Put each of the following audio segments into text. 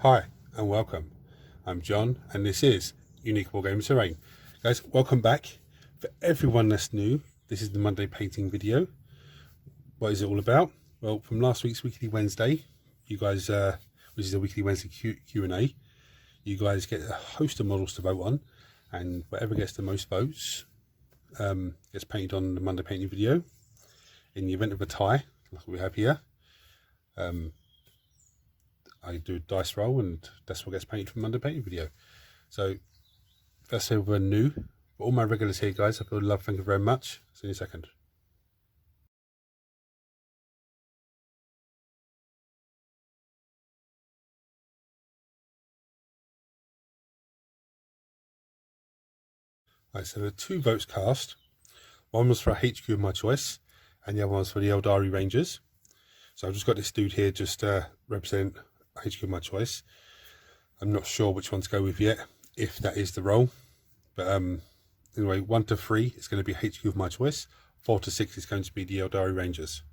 Hi and welcome. I'm John and this is Unique Wargame Terrain. Guys, welcome back. For everyone that's new, this is the Monday painting video. What is it all about? Well, from last week's Weekly Wednesday, you guys, which is a Weekly Wednesday Q&A, you guys get a host of models to vote on, and whatever gets the most votes gets painted on the Monday painting video. In the event of a tie, like we have here, I do a dice roll and that's what gets painted from Monday painting video. So let's say we're new. For all my regulars here, guys, I feel love, thank you very much. See you in a second. Right, so there are 2 votes cast. One was for a HQ of my choice and the other one was for the Aeldari Rangers. So I've just got this dude here just represent HQ of my choice. I'm not sure which one to go with yet, if that is the role. But anyway, 1 to 3 is going to be HQ of my choice. 4 to 6 is going to be the Aeldari Rangers.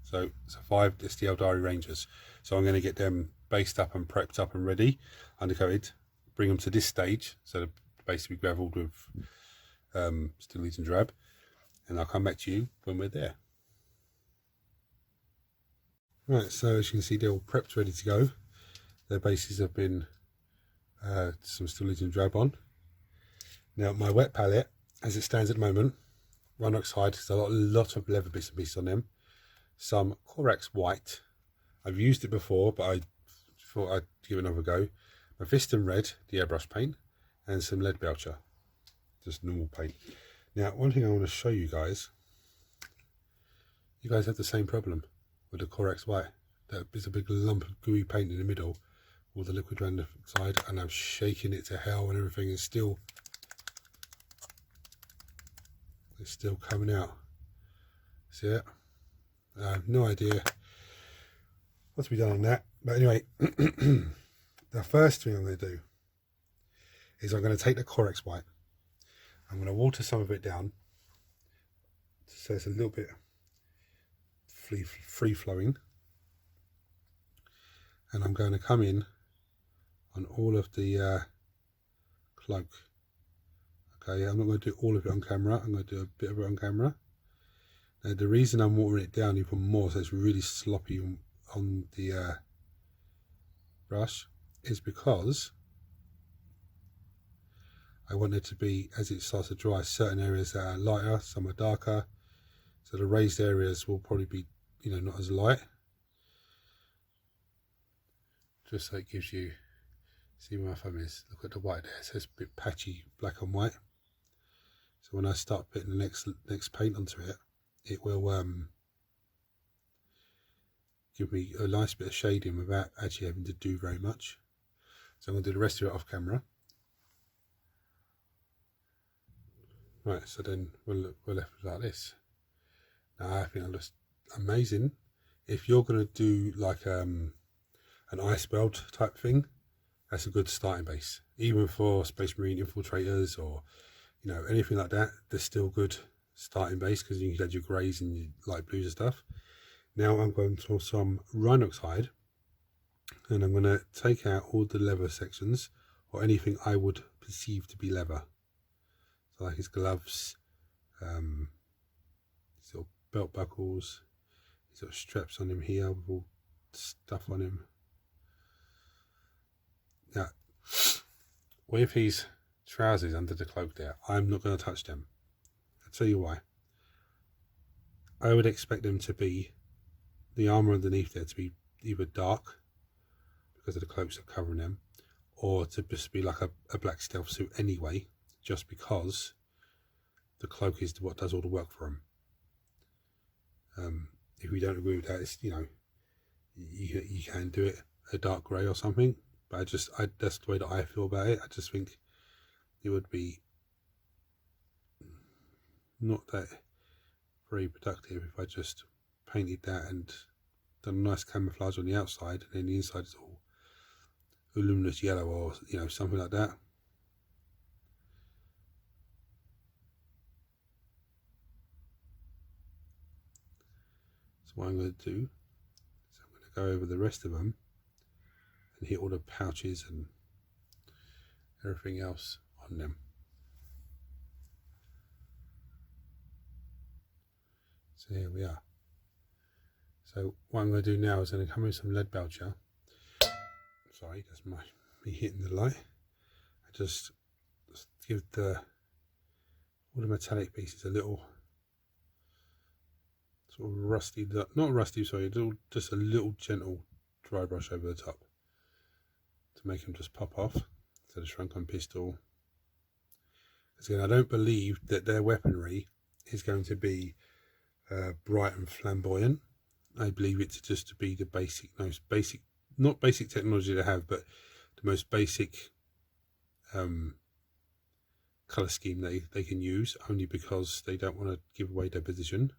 So 5 is the Aeldari Rangers. So I'm going to get them based up and prepped up and ready, undercoated, bring them to this stage. So they're basically gravelled with still and drab. And I'll come back to you when we're there. Right, so as you can see, they're all prepped, ready to go. Their bases have been some stillage and drab on. Now my wet palette, as it stands at the moment, Rhinox hide, there's a lot of leather bits and pieces on them. Some Corax white. I've used it before, but I thought I'd give it another go. Mephiston red, the airbrush paint, and some lead belcher, just normal paint. Now, one thing I want to show you guys have the same problem with the Corax white. There's a big lump of gooey paint in the middle, all the liquid around the side, and I'm shaking it to hell and everything is still, it's still coming out. See it? I have no idea what to be done on that. But anyway, the first thing I'm going to do is I'm going to take the Corax white. I'm going to water some of it down so it's a little bit free flowing. And I'm going to come in on all of the cloak. Okay, I'm not going to do all of it on camera. I'm going to do a bit of it on camera. Now, the reason I'm watering it down even more so it's really sloppy on the brush is because I want it to be, as it starts to dry, certain areas that are lighter, some are darker. So the raised areas will probably be, you know, not as light. Just so it gives you, see where my thumb is, look at the white there, so it's a bit patchy black and white. So when I start putting the next paint onto it, it will give me a nice bit of shading without actually having to do very much. So I'm going to do the rest of it off camera. Right, so then we're left with like this. Now I think that looks amazing. If you're going to do like an ice belt type thing, that's a good starting base. Even for Space Marine infiltrators or, you know, anything like that, there's still good starting base because you can add your greys and your light blues and stuff. Now I'm going to some Rhinox hide and I'm going to take out all the leather sections or anything I would perceive to be leather. So like his gloves, his little belt buckles, his little straps on him here with all stuff on him. Now, with his trousers under the cloak there, I'm not going to touch them. I'll tell you why. I would expect them to be, the armour underneath there to be either dark, because of the cloaks that are covering them, or to just be like a black stealth suit anyway, just because the cloak is what does all the work for him. If we don't agree with that, it's, you know, you can do it a dark grey or something, but that's the way that I feel about it. I just think it would be not that very productive if I just painted that and done a nice camouflage on the outside and then the inside is all luminous yellow or, you know, something like that. So what I'm going to do is I'm going to go over the rest of them and hit all the pouches and everything else on them. So here we are. So what I'm going to do now is I'm going to come in with some lead belcher. Sorry, that's me hitting the light. I just give all the metallic pieces a little sort of rusty, not rusty, sorry, just a little gentle dry brush over the top to make them just pop off. So the shrunk-on pistol. Because again, I don't believe that their weaponry is going to be bright and flamboyant. I believe it to be the most basic, not basic technology they have, but the most basic colour scheme they can use, only because they don't want to give away their position.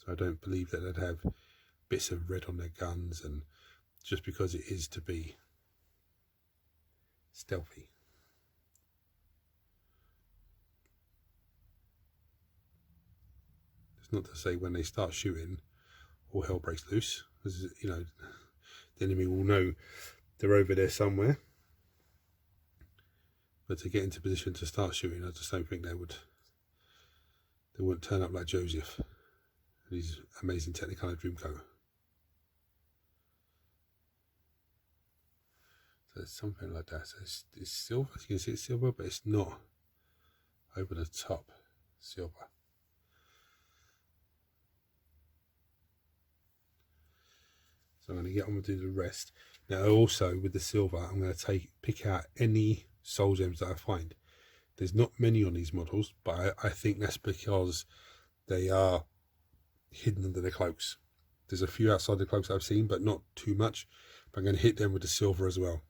So I don't believe that they'd have bits of red on their guns, and just because it is to be stealthy. It's not to say when they start shooting all hell breaks loose, because you know the enemy will know they're over there somewhere. But to get into position to start shooting, I just don't think they wouldn't turn up like Joseph and his amazing Technicolor Dreamcoat. So it's something like that. So it's silver, as you can see it's silver, but it's not over the top silver. So I'm going to get on and do the rest. Now also with the silver, I'm going to pick out any soul gems that I find. There's not many on these models, but I think that's because they are hidden under the cloaks. There's a few outside the cloaks I've seen, but not too much. But I'm going to hit them with the silver as well.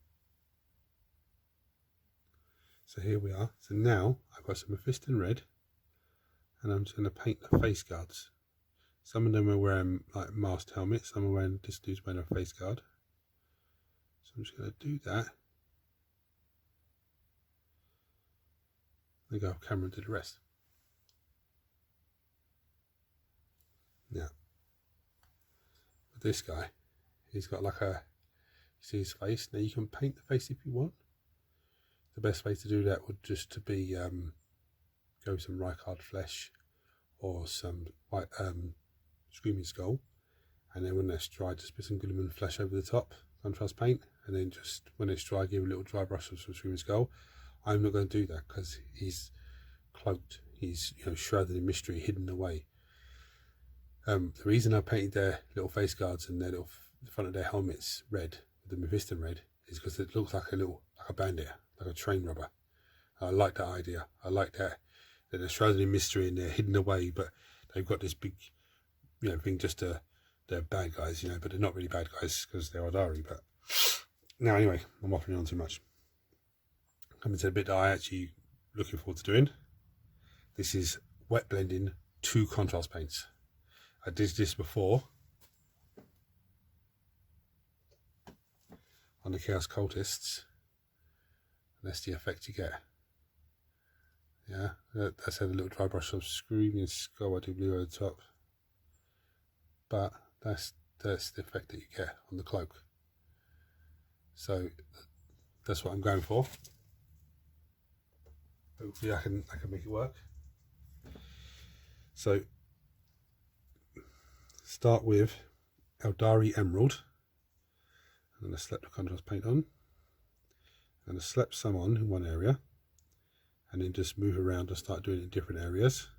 So here we are. So now I've got some Mephiston red, and I'm just going to paint the face guards. Some of them are wearing like masked helmets, some are wearing, this dude's wearing a face guard. So I'm just going to do that. Then go off camera and do the rest. Now, with this guy, he's got like you see his face. Now you can paint the face if you want. The best way to do that would just to be go with some Rykard flesh or some white Screaming Skull, and then when that's dry, just put some Glimmer flesh over the top, contrast paint, and then just when it's dry, give a little dry brush of some Screaming Skull. I'm not going to do that because he's cloaked, he's shrouded in mystery, hidden away. The reason I painted their little face guards and the front of their helmets red with the Mephiston red is because it looks like a bandit, like a train robber. I like that idea. I like that they're shrouded in mystery and they're hidden away, but they've got this big thing just they're bad guys, but they're not really bad guys because they're Aeldari. But now anyway, I'm waffling on too much. Coming to the bit that I actually looking forward to doing. This is wet blending 2 contrast paints. I did this before on the Chaos Cultists, and that's the effect you get. Yeah, that's had a little dry brush of Screaming Skull, I do blue over the top. But that's the effect that you get on the cloak. So that's what I'm going for. Hopefully I can make it work. So start with Aeldari Emerald. I'm going to slap the contrast paint on. I'm going to slap some on in one area, and then just move around and start doing it in different areas.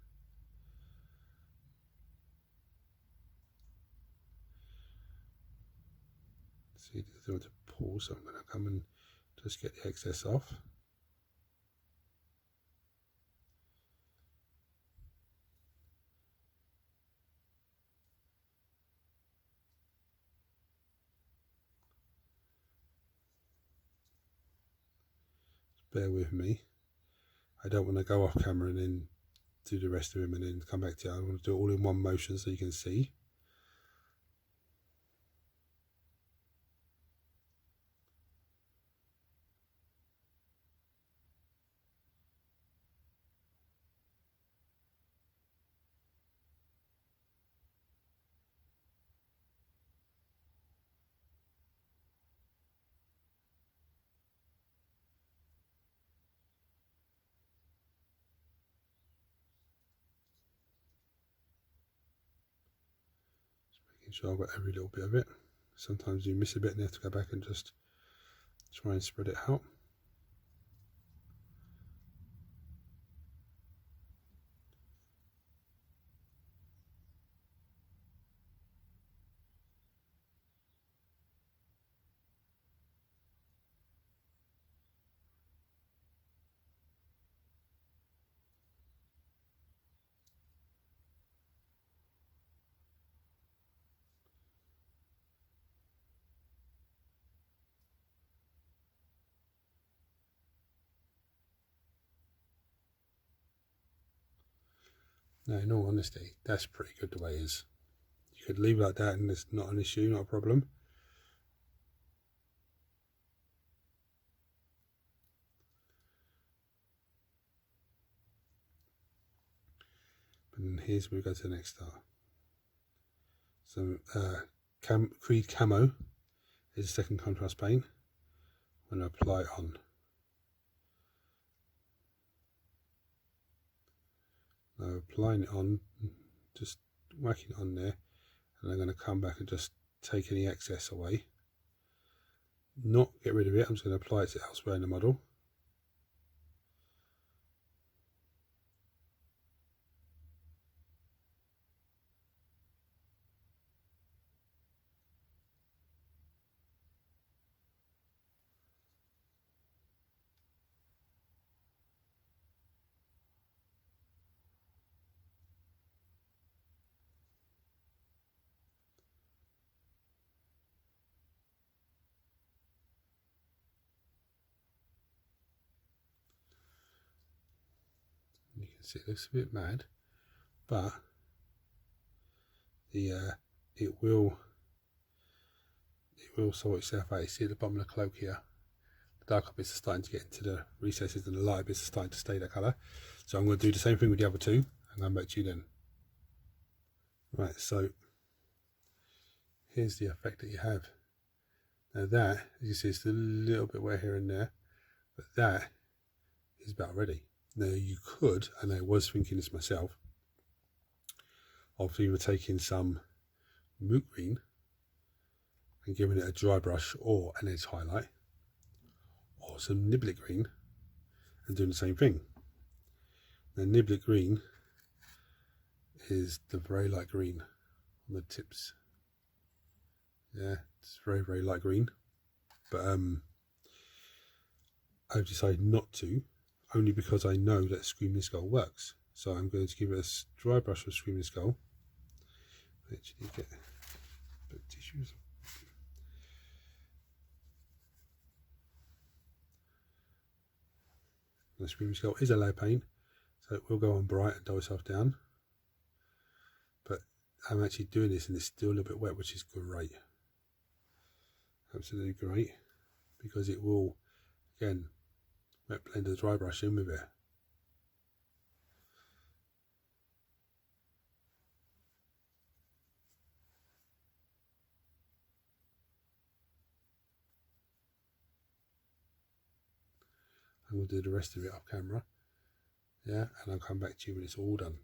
See, they want to pull, so I'm going to come and just get the excess off. Just bear with me. I don't want to go off camera and then do the rest of him and then come back to you. I want to do it all in one motion so you can see. Making sure I've got every little bit of it. Sometimes you miss a bit and you have to go back and just try and spread it out. Now, in all honesty, that's pretty good the way it is. You could leave it like that and it's not an issue, not a problem. But then here's where we go to the next start. So Creed Camo is the second contrast paint. I'm going to apply it on. Now applying it on, just whacking it on there, and I'm going to come back and just take any excess away. Not get rid of it, I'm just going to apply it to elsewhere in the model. You can see it looks a bit mad, but it will sort itself out. You see at the bottom of the cloak here, the darker bits are starting to get into the recesses and the lighter bits are starting to stay that colour. So I'm going to do the same thing with the other two and come back to you then. Right, so here's the effect that you have. Now that, as you see, it's a little bit wet here and there, but that is about ready. Now you could, and I was thinking this myself, of either taking some moot green and giving it a dry brush or an edge highlight, or some niblet green and doing the same thing. Now niblet green is the very light green on the tips. Yeah, it's very, very light green, but I've decided not to, only because I know that Screaming Skull works. So I'm going to give it a dry brush with Screaming Skull. Actually get a bit of tissues. The Screaming Skull is a low paint, so it will go on bright and dull itself down. But I'm actually doing this and it's still a little bit wet, which is great. Absolutely great, because it will, again, wet blend the dry brush in with it. And we'll do the rest of it off camera. Yeah, and I'll come back to you when it's all done.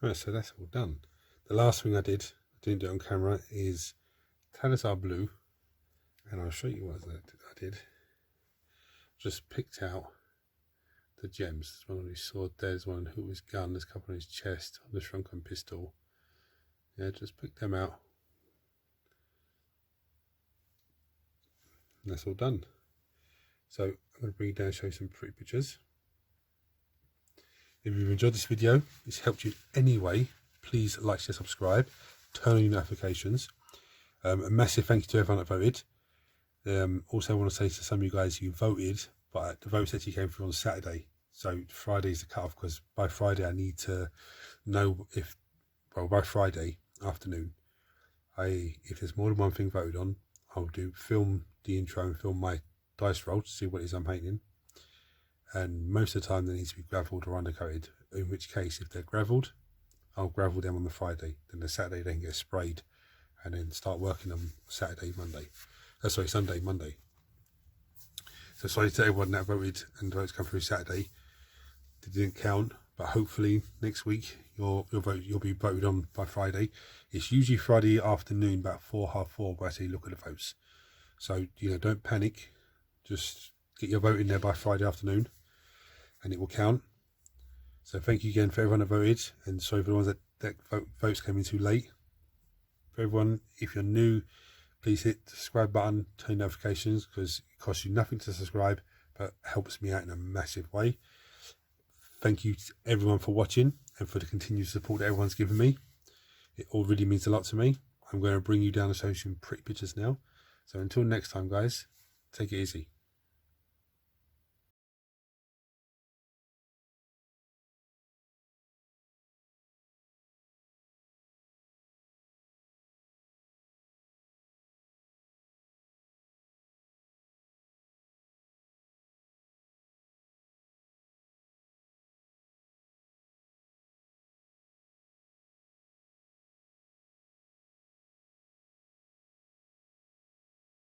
Right, so that's all done. The last thing I didn't do it on camera, is Talisar Blue, and I'll show you what I did. Just picked out the gems. There's one on his sword, there's one on his gun, there's a couple on his chest, on the shrunken pistol. Yeah, just picked them out. And that's all done. So I'm going to bring you down and show you some pretty pictures. If you've enjoyed this video, it's helped you in any way, please like, share, subscribe, turn on your notifications. A massive thank you to everyone that voted. Also, I want to say to some of you guys who voted, but the votes actually came through on Saturday. So Friday's the cut-off, because by Friday I need to know if, well, by Friday afternoon, if there's more than one thing voted on, I'll film the intro and film my dice roll to see what it is I'm painting. And most of the time they need to be gravelled or undercoated, in which case if they're gravelled, I'll gravel them on the Friday, then the Saturday they can get sprayed and then start working on Sunday, Monday. So sorry to everyone that voted and the votes come through Saturday. They didn't count, but hopefully next week you'll be voted on by Friday. It's usually Friday afternoon, about 4:30 where I say look at the votes. So don't panic, just get your vote in there by Friday afternoon and it will count. So thank you again for everyone that voted, and sorry for the ones that votes came in too late. For everyone, if you're new, please hit the subscribe button, turn notifications, because it costs you nothing to subscribe but helps me out in a massive way. Thank you to everyone for watching and for the continued support that everyone's given me. It all really means a lot to me. I'm going to bring you down to show some pretty pictures now. So until next time, guys, take it easy.